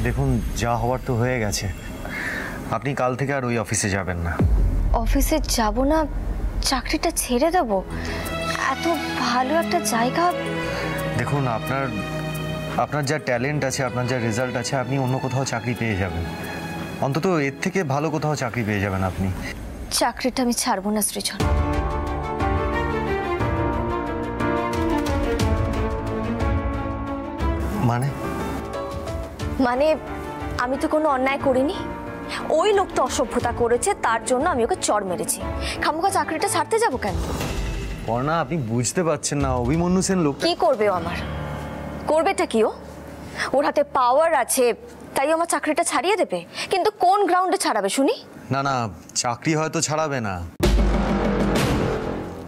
দেখুন, যা হওয়ার তো হয়ে গেছে। আপনি কাল থেকে আর ওই অফিসে যাবেন না। অফিসে যাব না? চাকরিটা ছেড়ে দেব? এত ভালো একটা জায়গা। দেখুন, আপনার যা ট্যালেন্ট আছে, আপনার যা রেজাল্ট আছে, আপনি অন্য কোথাও চাকরি পেয়ে যাবেন। অন্তত এর থেকে ভালো কোথাও চাকরি পেয়ে যাবেন আপনি। চাকরিটা আমি ছাড়বো না সৃজন। মানে আমি তো কোনো অন্যায় করিনি। ওই লোকটা অসভ্যতা করেছে, তার জন্য আমি ওকে চড় মেরেছি। খামোখা চাকরিটা ছাড়তে যাব কেন? পর্ণা, আপনি বুঝতে পারছেন না, অভিমন্যু সেন লোক কি করবে ও আমার? করবেটা কি? ওর হাতে পাওয়ার আছে, তাই আমার চাকরিটা ছাড়িয়ে দেবে। কিন্তু কোন গ্রাউন্ডে ছাড়াবে শুনি? না না, চাকরি হয়তো ছাড়াবে না,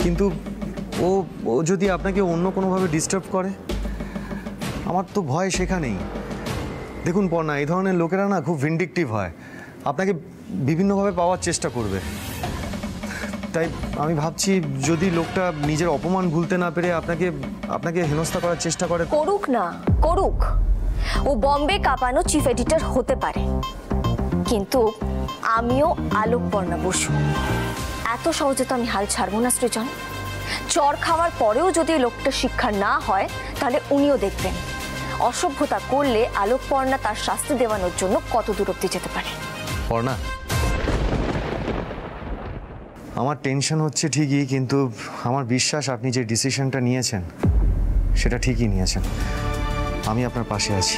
কিন্তু ও যদি আপনাকে অন্য কোনোভাবে ডিস্টার্ব করে, আমার তো ভয় সেখানেই। দেখুন পর্ণা, এই ধরনের লোকেরা না খুব ভিন্ডিকটিভ হয়, আপনাকে বিভিন্নভাবে পাওয়ার চেষ্টা করবে। তাই আমি ভাবছি, যদি লোকটা নিজের অপমান ভুলতে না পেরে আপনাকে হেনস্থা করার চেষ্টা করে। করুক না, করুক। ও বম্বে কাঁপানো চিফ এডিটর হতে পারে, কিন্তু আমিও আলোক পর্ণা বসু। এত সহজে তো আমি হাল ছাড়বো না সৃজন। চর খাওয়ার পরেও যদি লোকটা শিক্ষা না হয়, তাহলে উনিও দেখবেন অসভ্যতা করলে আলোক পর্ণা তার শাস্তি দেওয়ানোর জন্য কত দূর অব্দি যেতে পারে। পর্ণা, আমার টেনশন হচ্ছে ঠিকই, কিন্তু আমার বিশ্বাস আপনি যে ডিসিশনটা নিয়েছেন সেটা ঠিকই নিয়েছেন। আমি আপনার পাশে আছি।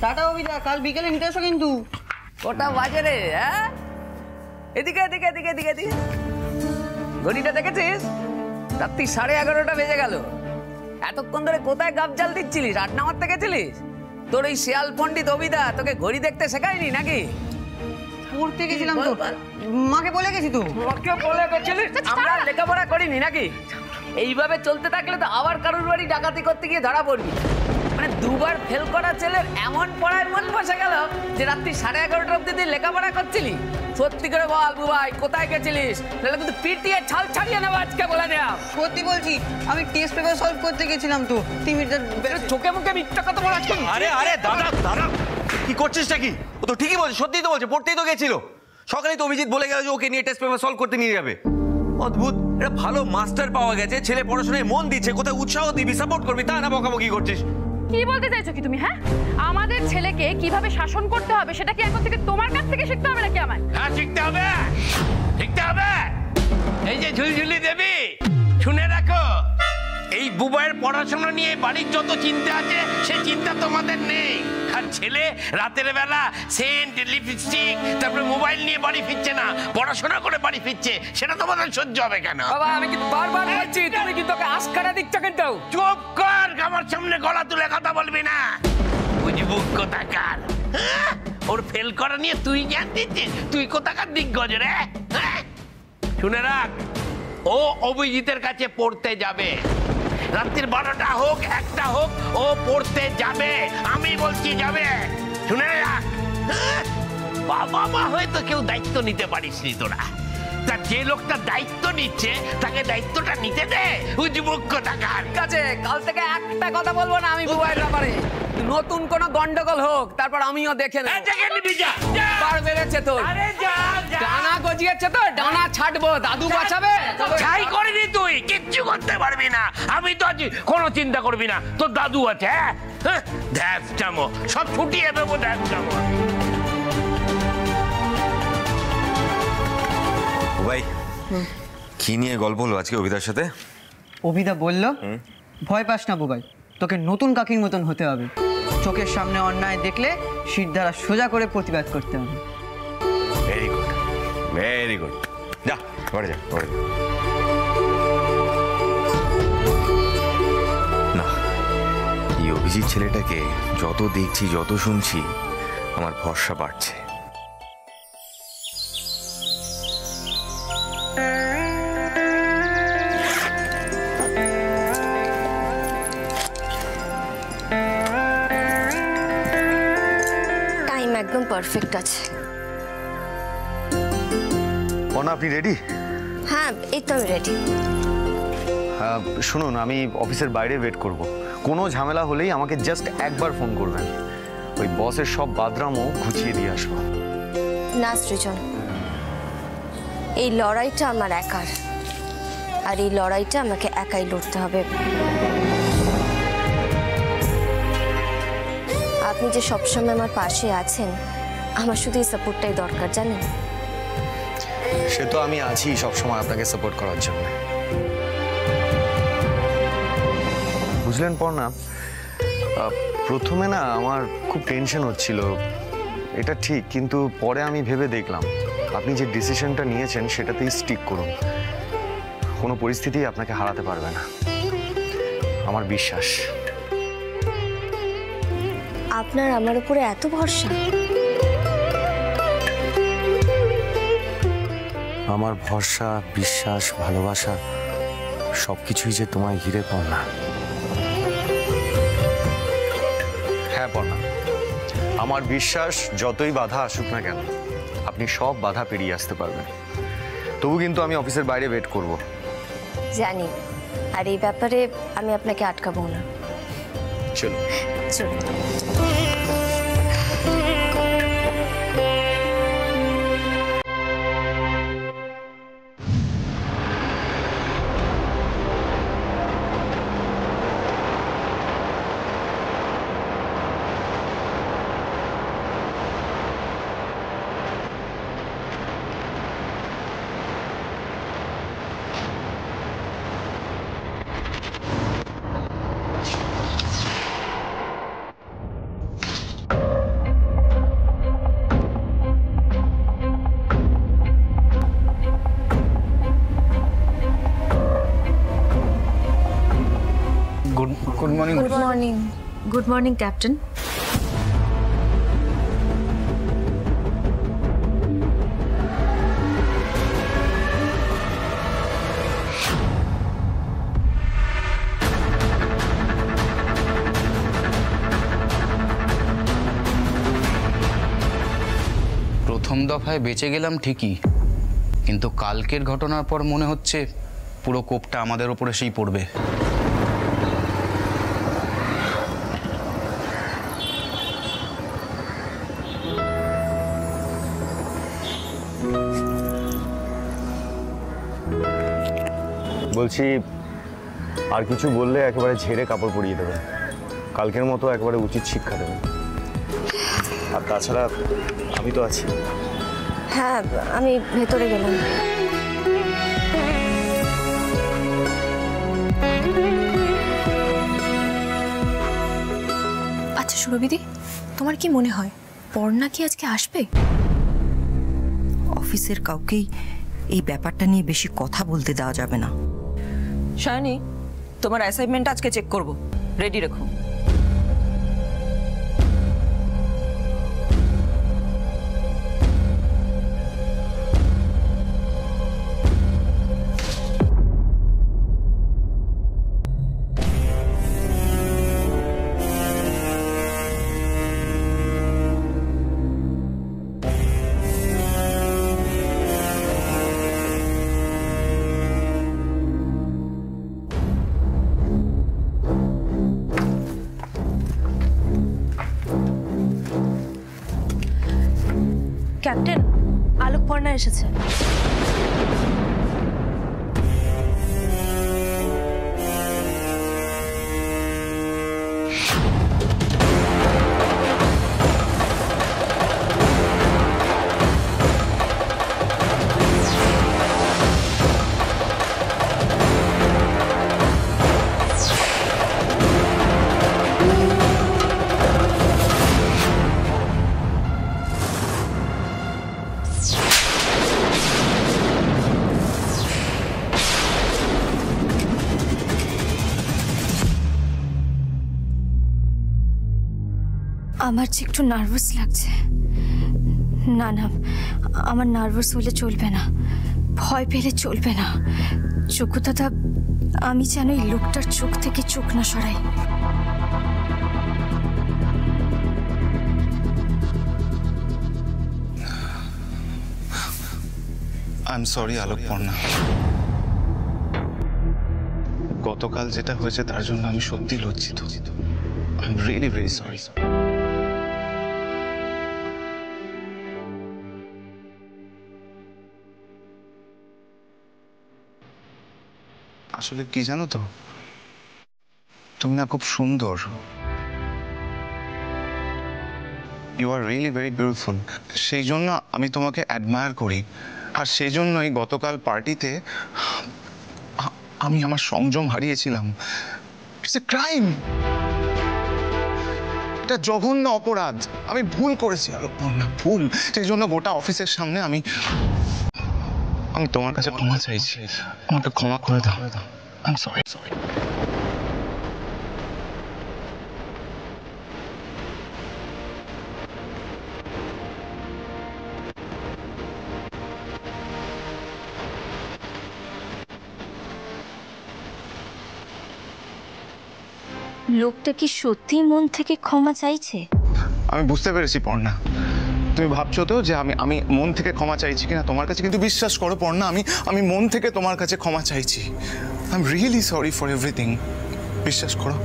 টাটা অভিদা, কাল বিকেলে নিতে এসো কিন্তু। কটা বাজে রে? হ্যাঁ, এদিকে এদিকে এদিকে এদিকে এদিকে। ঘড়িটা দেখেছিস? রাত্রি 11:30 বেজে গেল। এতক্ষণ ধরে কোথায় গাবজাল দিচ্ছিলিস? আড্ডা মারতে গেছিলিস? তোর এই শিয়াল পণ্ডিত অভিদা তোকে ঘড়ি দেখতে শেখায়নি নাকি? পড়তে গেছিলাম তো, মাকে বলে গেছি তো। মাকে বলে গেছিলিস? আমরা লেখাপড়া করিনি নাকি? এইভাবে চলতে থাকলে তো আবার কারোর বাড়ি ডাকাতি করতে গিয়ে ধরা পড়বি। মানে দুবার ফেল করা ছেলের এমন পড়ায় মন বসে গেল যে রাত্রি 11:30 অব্দি তুই লেখাপড়া করছিলি? সত্যি করে বল বুবাই, কোথায় গেছিলিস? নাহলে কিন্তু পিঠ দিয়ে ছাল ছাড়িয়ে নেবো আজকে, বলে দেয়া। সত্যি বলছি, আমি টেস্ট পেপার সলভ করতে গেছিলাম তো। চোখে মুখে মিথ্যা কথা বলা। আরে আরে দাদা দাদা, কি করছিসটা কি? ও তো ঠিকই বলছে, সত্যিই তো বলছে, পড়তেই তো গেছিল। সকালেই তো অভিজিৎ বলে গেল যে ওকে নিয়ে টেস্ট পেপার সলভ করতে নিয়ে যাবে। অদ্ভুত, এটা ভালো মাস্টার পাওয়া গেছে, ছেলে পড়াশোনায় মন দিচ্ছে, কোথায় উৎসাহ দিবি, সাপোর্ট করবি, তা না বকাবকি করছিস। কি বলতে চাইছো কি তুমি? হ্যাঁ, আমাদের ছেলেকে কিভাবে শাসন করতে হবে সেটা কি এখন থেকে তোমার কাছ থেকে শিখতে হবে নাকি আমার? হ্যাঁ, শিখতে হবে, শিখতে হবে। এই যে ঝুলঝুলি দেবী, শুনে রাখো, এই বুবাইয়ের পড়াশোনা নিয়ে বাড়ির যত চিন্তা আছে সে চিন্তা তোমাদের নেই। আর ছেলে রাতের বেলা সেন্ট, লিপস্টিক, তারপরে মোবাইল নিয়ে বাড়ি ফিরছে না, পড়াশোনা করে বাড়ি ফিরছে, সেটা তোমাদের সহ্য হবে কেন? বাবা, আমি কিন্তু বারবার বলছি, তুমি কিন্তু ওকে আস্কারা দিচ্ছ কিন্তু। চুপ কর, আমার সামনে গলা তুলে কথা বলবি না। বুঝবুক কোথাকার। ওর ফেল করা নিয়ে তুই জ্ঞান দিচ্ছিস? তুই কোথাকার দিগ্গজ রে? শুনে রাখ, ও অভিজিতের কাছে পড়তে যাবে। রাত্রির 12টা হোক, 1টা হোক, ও পড়তে যাবে। আমি বলছি যাবে। শুনে রাখ, বাবা মা হয়তো কেউ দায়িত্ব নিতে পারিস নি তোরা। তা যে লোকটা দায়িত্ব নিচ্ছে তাকে দায়িত্বটা নিতে দে। উজ্জুবুক্ষ টাকার কাছে কাল থেকে একটা কথা বলবো না আমি বুবাইয়ের ব্যাপারে। নতুন কোন গন্ডগোল হোক, তারপর আমিও দেখে নেব। বার বেড়েছে তোর, ডানা গজিয়েছে তো, ডানা ছাড়বো, দাদু বাঁচাবে। ছাই করিনি তুই, কিচ্ছু করতে পারবি না। আমি তো আছি, কোনো চিন্তা করবি না, তোর দাদু আছে। হ্যাঁ, ধ্যাস চামো, সব ছুটিয়ে দেবো, ধ্যাস চামো। ভাই, কি নিয়ে গল্প হলো আজকে অভিদার সাথে? অভিদা বলল, ভয় পাস না বুবাই, তোকে নতুন কাকির মতন হতে হবে। চোখের সামনে অন্যায় দেখলে শির দ্বারা সোজা করে প্রতিবাদ করতে হবে। Very good, very good. যা ঘরে যা, ঘরে যা। না, এই অভিজিৎ ছেলেটাকে যত দেখছি, যত শুনছি, আমার ভরসা বাড়ছে। একদম পারফেক্ট আছে। পর্ণা, আপনি রেডি? হ্যাঁ, এই তো আমি রেডি। শুনুন, আমি অফিসের বাইরে ওয়েট করব। কোনো ঝামেলা হলেই আমাকে জাস্ট একবার ফোন করবেন। ওই বসের সব বাদরামও ঘুচিয়ে দিয়ে আসবো। না সৃজন, এই লড়াইটা আমার একার, আর এই লড়াইটা আমাকে একাই লড়তে হবে। আপনি যে সবসময় আমার পাশে আছেন, আমার শুধু এই সাপোর্টটাই দরকার, জানেন? সে তো আমি আছি সবসময় আপনাকে সাপোর্ট করার জন্য। বুঝলেন পর্ণা, প্রথমে না আমার খুব টেনশন হচ্ছিল, এটা ঠিক, কিন্তু পরে আমি ভেবে দেখলাম আপনি যে ডিসিশনটা নিয়েছেন সেটাতেই স্টিক করুন। কোনো পরিস্থিতি আপনাকে হারাতে পারবে না, আমার বিশ্বাস। আপনার আমার উপরে এত ভরসা? আমার ভরসা, বিশ্বাস, ভালোবাসা সবকিছুই যে তোমায় ঘিরে পড়না। হ্যাঁ পড়না, আমার বিশ্বাস যতই বাধা আসুক না কেন আপনি সব বাধা পেরিয়ে আসতে পারবেন। তবু কিন্তু আমি অফিসের বাইরে ওয়েট করব। জানি, আর এই ব্যাপারে আমি আপনাকে আটকাবো না। চলো চলুন। Good morning. Good morning. Good morning captain. প্রথম দফায় বেঁচে গেলাম ঠিকই, কিন্তু কালকের ঘটনার পর মনে হচ্ছে পুরো কোপটা আমাদের ওপরে সেই পড়বে। বলছি, আর কিছু বললে একেবারে ঝেড়ে কাপড় পরিয়ে দেবেন। কালকের মতো একেবারে উচিত শিক্ষা দেবেন। আর তাছাড়া আমি তো আছি। হ্যাঁ, আমি ভেতরে গেলাম। আচ্ছা সুরভিদি, তোমার কি মনে হয় পর্ণা কি আজকে আসবে? অফিসের কাউকেই এই ব্যাপারটা নিয়ে বেশি কথা বলতে দেওয়া যাবে না। শায়নি, তোমার অ্যাসাইনমেন্ট আজকে চেক করব, রেডি রেখো। ক্যাপ্টেন, আলোক পর্ণা এসেছে। আমার যে একটু নার্ভাস লাগছে। না না, আমার নার্ভাস হলে চলবে না, ভয় পেলে চলবে না। যোগ্যতা, আমি যেন এই লোকটার চোখ থেকে চোখ না সরাই। I am sorry Alokparna. গতকাল যেটা হয়েছে তার জন্য আমি সত্যি লজ্জিত। I am really very sorry. আসলে কি জানো তো, তুমি না খুব সুন্দর। You are really very beautiful. সেই জন্য আমি তোমাকে অ্যাডমায়ার করি। আর সেই জন্যই গতকাল পার্টিতে আমি আমার সংযম হারিয়েছিলাম। It's a crime. এটা জঘন্য অপরাধ। আমি ভুল করেছি আলোকপর্ণা, ভুল। সেই জন্য গোটা অফিসের সামনে আমি তোমার কাছে ক্ষমা চাইছি। আমাকে ক্ষমা করে দাও। I am sorry. লোকটা কি সত্যি মন থেকে ক্ষমা চাইছে? আমি বুঝতে পেরেছি পর্ণা, তুমি ভাবছো তো যে আমি মন থেকে ক্ষমা চাইছি কিনা তোমার কাছে, কিন্তু বিশ্বাস করো পর্ণা, আমি মন থেকে তোমার কাছে ক্ষমা চাইছি। I am really sorry for everything. বিশ্বাস করো।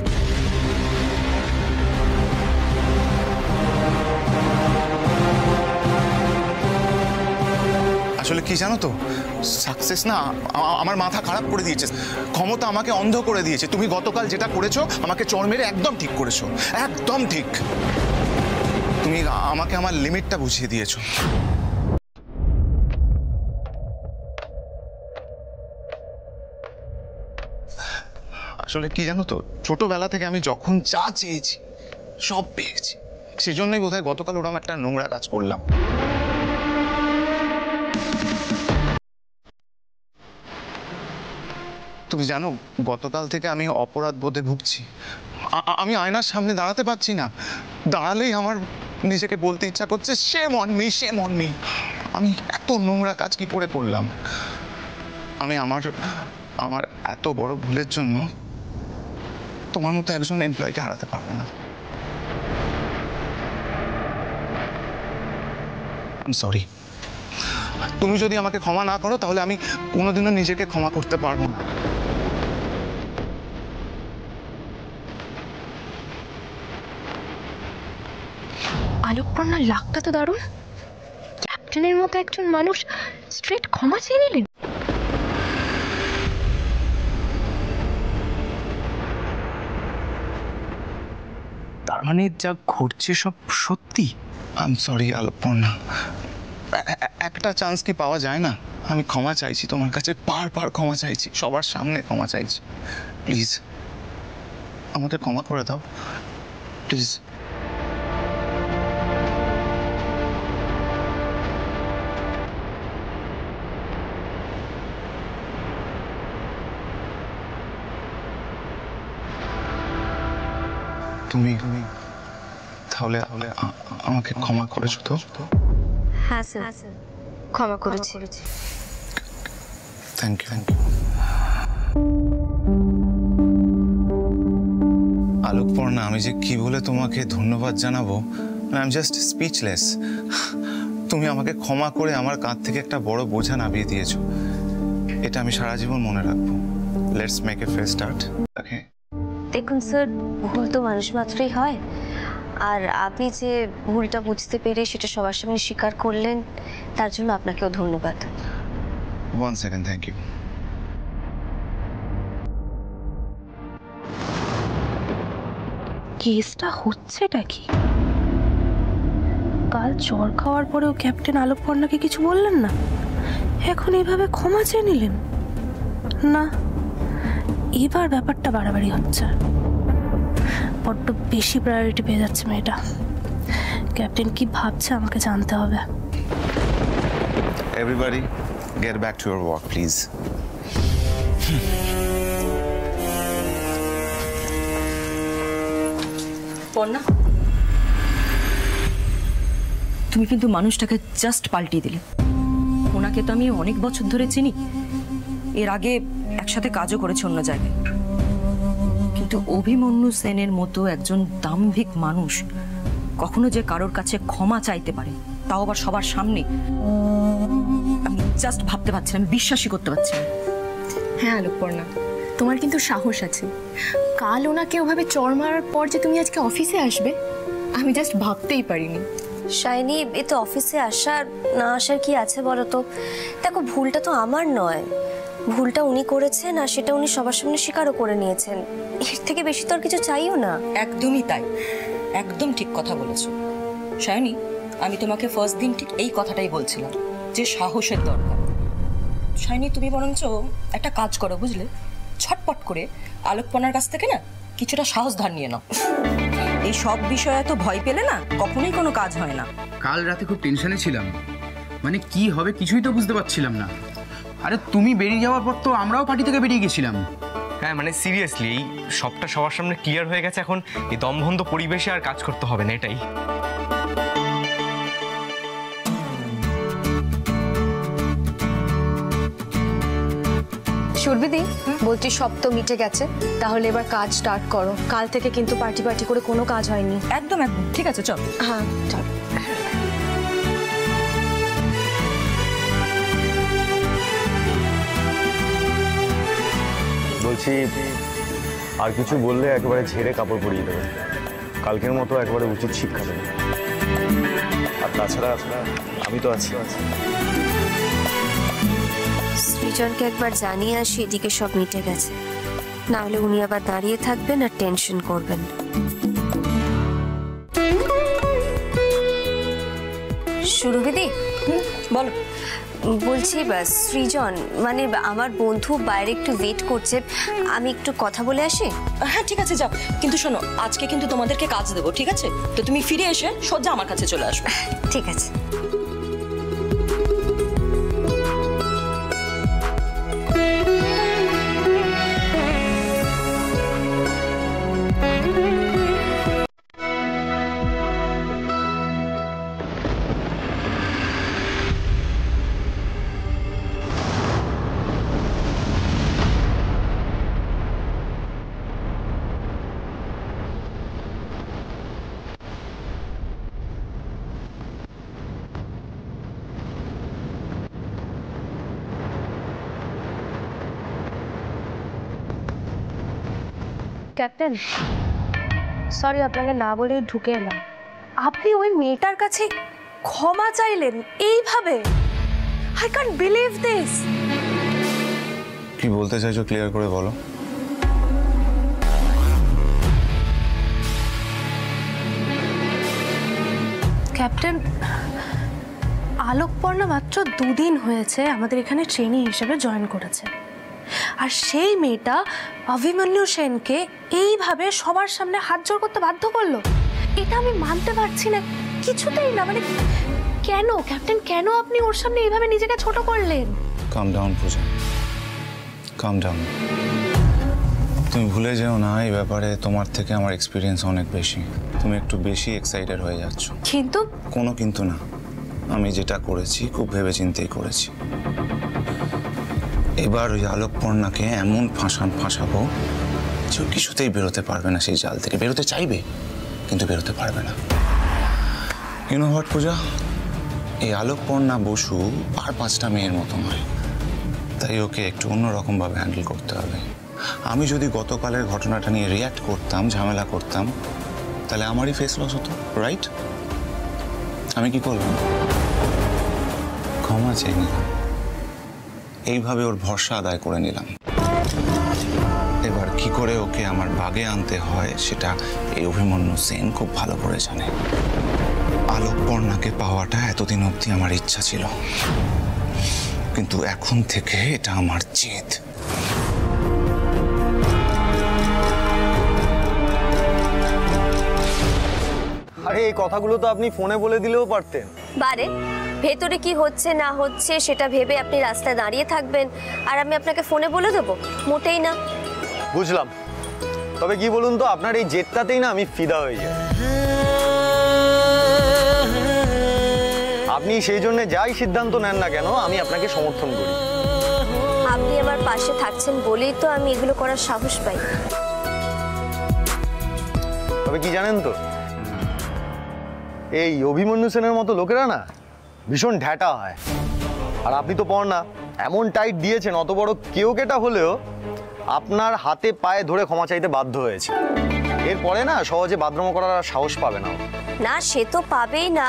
আসলে কি জানো তো, সাকসেস না আমার মাথা খারাপ করে দিয়েছে, ক্ষমতা আমাকে অন্ধ করে দিয়েছে। তুমি গতকাল যেটা করেছো আমাকে চড় মেরে একদম ঠিক করেছো, একদম ঠিক। তুমি আমাকে আমার লিমিটটা বুঝিয়ে দিয়েছো। আসলে কি জানো তো, ছোটবেলা থেকে আমি যখন যা চেয়েছি সব পেয়েছি। সেজন্যই বোধহয় গতকাল ওরকম একটা নোংরা কাজ করলাম। তুমি জানো, গতকাল থেকে আমি অপরাধ বোধে ভুগছি। আমি আয়নার সামনে দাঁড়াতে পারছি না। দাঁড়ালেই আমার নিজেকে বলতে ইচ্ছা করছে, shame on me, shame on me। আমি এত নোংরা কাজ কি করে করলাম? আমি আমার এত বড় ভুলের জন্য তোমার মতো একজন এমপ্লয়িকে হারাতে পারবো না। I am sorry. তুমি যদি আমাকে ক্ষমা না করো তাহলে আমি কোনোদিনও নিজেকে ক্ষমা করতে পারবো না। আলোকপর্ণার লাকটা তো দারুণ। ক্যাপ্টেনের মতো একজন মানুষ স্ট্রেট ক্ষমা চেয়ে নিলেন। তার মানে যা ঘটছে সব সত্যি? I am sorry Alokparna. একটা চান্স কি পাওয়া যায় না? আমি ক্ষমা চাইছি তোমার কাছে, বারবার ক্ষমা চাইছি, সবার সামনে ক্ষমা চাইছি। প্লিজ আমাকে ক্ষমা করে দাও, প্লিজ। তুমি তাহলে আমাকে ক্ষমা করেছো তো? হ্যাঁ স্যার, ক্ষমা করেছি। Thank you. আলোকপর্ণা, আমি যে কি বলে তোমাকে ধন্যবাদ জানাবো, আই এম জাস্ট স্পিচলেস। তুমি আমাকে ক্ষমা করে আমার কাঁধ থেকে একটা বড় বোঝা নামিয়ে দিয়েছো। এটা আমি সারা জীবন মনে রাখবো। Let's make a fresh start. Okay? দেখুন স্যার, ভুল তো মানুষ মাত্রই হয়। আর আপনি যে ভুলটা বুঝতে পেরে সেটা সবার সামনে স্বীকার করলেন, তার জন্য আপনাকেও ধন্যবাদ। 1 সেকেন্ড, থ্যাংক ইউ। কেসটা হচ্ছেটা কি? কাল চর খাওয়ার পরেও ক্যাপ্টেন আলোকপর্ণাকে কিছু বললেন না, এখন এইভাবে ক্ষমা চেয়ে নিলেন। না, এবার ব্যাপারটা বাড়াবাড়ি হচ্ছে। বড্ড বেশি প্রায়োরিটি পেয়ে যাচ্ছে মেয়েটা। ক্যাপ্টেন কি ভাবছে আমাকে জানতে হবে। Everybody, get back to your work, please. Parna, তুমি কিন্তু মানুষটাকে জাস্ট পাল্টিয়ে দিলে। ওনাকে তো আমি অনেক বছর ধরে চিনি, এর আগে একসাথে কাজও করেছে অন্য জায়গায়। কিন্তু অভিমন্যু সেনের মতো একজন দাম্ভিক মানুষ কখনো যে কারোর কাছে ক্ষমা চাইতে পারে তাও আবার সবার সামনে। আমি জাস্ট ভাবতে পারছি না, আমি বিশ্বাসই করতে পারছি না। হ্যাঁ আলোকপর্ণা, তোমার কিন্তু সাহস আছে। কাল ওনাকে ওভাবে চড় মারার পর যে তুমি আজকে অফিসে আসবে, আমি জাস্ট ভাবতেই পারিনি। শাইনি, এ তো অফিসে আসার না আসার কি আছে বলো তো? দেখো, ভুলটা তো আমার নয়, ভুলটা উনি করেছেন আর সেটা উনি সবার সামনে স্বীকারও করে নিয়েছেন। এর থেকে বেশি তো আর কিছু চাইও না। একদমই তাই, একদম ঠিক কথা বলেছো শায়নি। আমি তোমাকে ফার্স্ট দিন ঠিক এই কথাটাই বলছিলাম যে সাহসের দরকার। শায়নি, তুমি বরঞ্চ একটা কাজ করো বুঝলে, ছটপট করে আলোকপনার কাছ থেকে না কিছুটা সাহস ধার নিয়ে নাও। এই সব বিষয়ে তো ভয় পেলে না কখনোই কোনো কাজ হয় না। কাল রাতে খুব টেনশনে ছিলাম, মানে কি হবে কিছুই তো বুঝতে পারছিলাম না। আরে তুমি বেরিয়ে যাওয়ার পর তো আমরাও পার্টি থেকে বেরিয়ে গেছিলাম। হ্যাঁ মানে সিরিয়াসলি এই সবটা সবার সামনে ক্লিয়ার হয়ে গেছে, এখন এই দমবন্ধ পরিবেশে আর কাজ করতে হবে না, এটাই। সুরভিদি, বলছি সব তো মিটে গেছে, তাহলে এবার কাজ স্টার্ট করো। কাল থেকে কিন্তু পার্টি করে কোনো কাজ হয়নি। একদম একদম ঠিক আছে, চল। হ্যাঁ চল। বলছি, আর কিছু বললে একেবারে ঝেড়ে কাপড় পরিয়ে দেবে। কালকের মতো একেবারে উচিত শিক্ষা দেবে। আর তাছাড়া আমি তো আছি। সৃজনকে একবার জানিয়ে আসি এদিকে সব মিটে গেছে, না হলে উনি আবার দাঁড়িয়ে থাকবেন আর টেনশন করবেন। সুরভিদি, বলো। বলছি সৃজন, মানে আমার বন্ধু বাইরে একটু ওয়েট করছে, আমি একটু কথা বলে আসি। হ্যাঁ ঠিক আছে, যাও। কিন্তু শোনো, আজকে কিন্তু তোমাদেরকে কাজ দেবো, ঠিক আছে? তো তুমি ফিরে এসে সোজা আমার কাছে চলে আসবে। ঠিক আছে। ক্যাপ্টেন, সরি আপনাকে না বলে ঢুকে এলাম। আপনি ওই মেয়েটার কাছে ক্ষমা চাইলেন এইভাবে? I can't believe this. কি বলতে চাইছো ক্লিয়ার করে বলো। ক্যাপ্টেন, আলোকপর্ণা মাত্র 2 দিন হয়েছে আমাদের এখানে ট্রেনি হিসেবে জয়েন করেছে, আর সেই মেয়েটা অভিমন্যু সেনকে এইভাবে সবার সামনে হাত জোড় করতে বাধ্য করলো। এটা আমি মানতে পারছি না, কিছুতেই না। মানে কেন ক্যাপ্টেন, কেন আপনি ওর সামনে এইভাবে নিজেকে ছোট করলেন? কাম ডাউন পূজা, কাম ডাউন। তুমি ভুলে যেও না, এই ব্যাপারে তোমার থেকে আমার এক্সপিরিয়েন্স অনেক বেশি। তুমি একটু বেশি এক্সাইটেড হয়ে যাচ্ছ। কিন্তু কোনো কিন্তু না, আমি যেটা করেছি খুব ভেবেচিন্তেই করেছি। এবার ওই আলোকপর্ণাকে এমন ফাঁসাবো যে ও কিছুতেই বেরোতে পারবে না সেই জাল থেকে। বেরোতে চাইবে কিন্তু বেরোতে পারবে না। ইউ নো হোয়াট পূজা, এই আলোকপর্ণা বসু আর 5টা মেয়ের মতো নয়, তাই ওকে একটু অন্যরকমভাবে হ্যান্ডেল করতে হবে। আমি যদি গতকালের ঘটনাটা নিয়ে রিয়াক্ট করতাম, ঝামেলা করতাম, তাহলে আমারই ফেস লস হতো, রাইট? আমি কি করলাম? ক্ষমা চেয়ে নিলাম, এইভাবে ওর ভরসা আদায় করে নিলাম। এবার কি করে ওকে আমার বাগে আনতে হয় সেটা এই অভিমন্যু সেন খুব ভালো করে জানে। আলোকপর্ণাকে পাওয়াটা এতদিন অবধি আমার ইচ্ছা ছিল, কিন্তু এখন থেকে এটা আমার জেদ। আরে এই কথাগুলো তো আপনি ফোনে বলে দিলেও পারতেন। বারে, ভেতরে কি হচ্ছে না হচ্ছে সেটা ভেবে আপনি রাস্তায় দাঁড়িয়ে থাকবেন আর আমি আপনাকে ফোনে বলে দেবো? মোটেই না। বুঝলাম, তবে কি বলুন তো, আপনার এই জেদটাতেই না আমি ফিদা হয়ে যাই। আপনি সেই জন্য যাই সিদ্ধান্ত নেন না কেন, আমি আপনাকে সমর্থন করি। আপনি আমার পাশে থাকছেন বলেই তো আমি এগুলো করার সাহস পাই। তবে কি জানেন তো, এই অভিমন্যু সেনের মতো লোকেরা না ভীষণ ঢ্যাটা হয়। আর আপনি তো পড় না, এমন টাইট দিয়েছেন অত বড় কেউ কেটা হলেও আপনার হাতে পায়ে ধরে ক্ষমা চাইতে বাধ্য হয়েছে। এরপরে না সহজে বাথরুম করার সাহস পাবে না। না সে তো পাবেই না,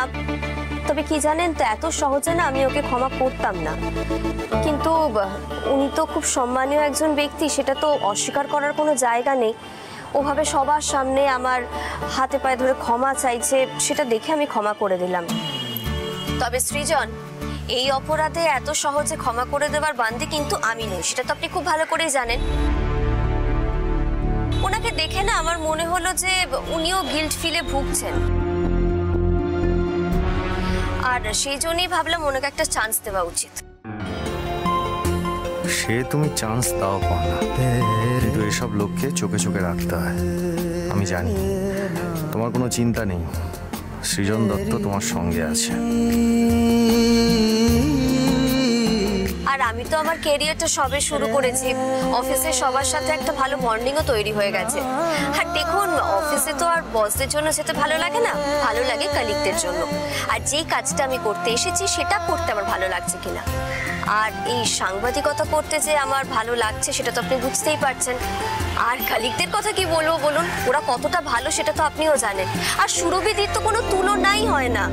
তবে কি জানেন তো এত সহজে না আমি ওকে ক্ষমা করতাম না, কিন্তু উনি তো খুব সম্মানীয় একজন ব্যক্তি, সেটা তো অস্বীকার করার কোনো জায়গা নেই। ওভাবে সবার সামনে আমার হাতে পায়ে ধরে ক্ষমা চাইছে, সেটা দেখে আমি ক্ষমা করে দিলাম। তবে সৃজন, এই অপরাধে এত সহজে ক্ষমা করে দেওয়ার বান্দি কিন্তু আমি নই, সেটা তো আপনি খুব ভালো করেই জানেন। ওনাকে দেখে না আমার মনে হলো যে উনিও গিল্ট ফিলে ভুগছেন, আর সেই জন্যই ভাবলাম ওনাকে একটা চান্স দেওয়া উচিত। সে তুমি চান্স দাও পড়না, কিন্তু এসব লোককে চোখে চোখে রাখতে হয়। আমি জানি তোমার কোনো চিন্তা নেই, সৃজন দত্ত তোমার সঙ্গে আছে। আর আমি তো আমার ক্যারিয়ারটা সবে শুরু করেছি, অফিসে সবার সাথে একটা ভালো বন্ডিংও তৈরি হয়ে গেছে। আর দেখুন, অফিসে তো আর বসদের জন্য যেতে ভালো লাগে না, ভালো লাগে কলিগদের জন্য। আর যেই কাজটা আমি করতে এসেছি সেটা করতে আমার ভালো লাগছে কিনা, আর এই সাংবাদিকতা করতে যে আমার ভালো লাগছে সেটা তো আপনি বুঝতেই পারছেন। আর কলিগদের কথা কি বলবো বলুন, ওরা কতটা ভালো সেটা তো আপনিও জানেন। আর সুরভিদির তো কোনো তুলনাই হয় না।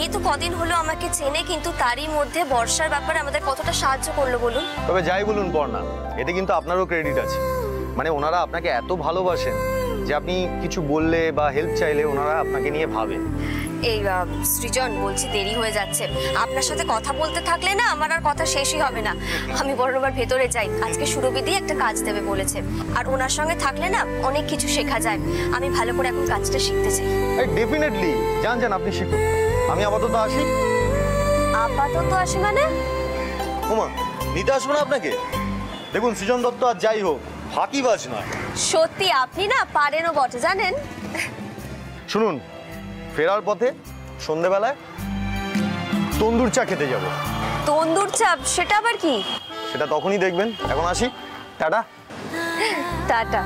এই তো কদিন হলো আমাকে চেনে, কিন্তু তারই মধ্যে বর্ষার ব্যাপারে আমাদের কতটা সাহায্য করলো বলুন। তবে যাই বলুন পড়না, এতে কিন্তু আপনারও ক্রেডিট আছে। মানে ওনারা আপনাকে এত ভালোবাসেন যে আপনি কিছু বললে বা হেল্প চাইলে ওনারা আপনাকে নিয়ে ভাবে। এই সৃজন, বলছি দেরি হয়ে যাচ্ছে, আপনার সাথে কথা বলতে থাকলে না আমার আর কথা শেষই হবে না। আমি বরাবর ভেতরে যাই, আজকে সুরভিদি একটা কাজ দেবে বলেছে, আর ওনার সঙ্গে থাকলে না অনেক কিছু শেখা যায়। আমি ভালো করে এখন কাজটা শিখতে চাই। ডেফিনেটলি যান যান, আপনি শিখুন। আমি আপাতত আসি। আপাতত আসি মানে? ওমা, নিতে আসবো না আপনাকে? দেখুন, সৃজন দত্ত আর যাই হোক ফাঁকিবাজ নয়। সত্যি আপনি না পারেনও বটে, জানেন। শুনুন, ফেরার পথে সন্ধেবেলায় তন্দুর চা খেতে যাব। তন্দুর চা? সেটা আবার কি? সেটা তখনই দেখবেন। এখন আসি, টাটা। টাটা।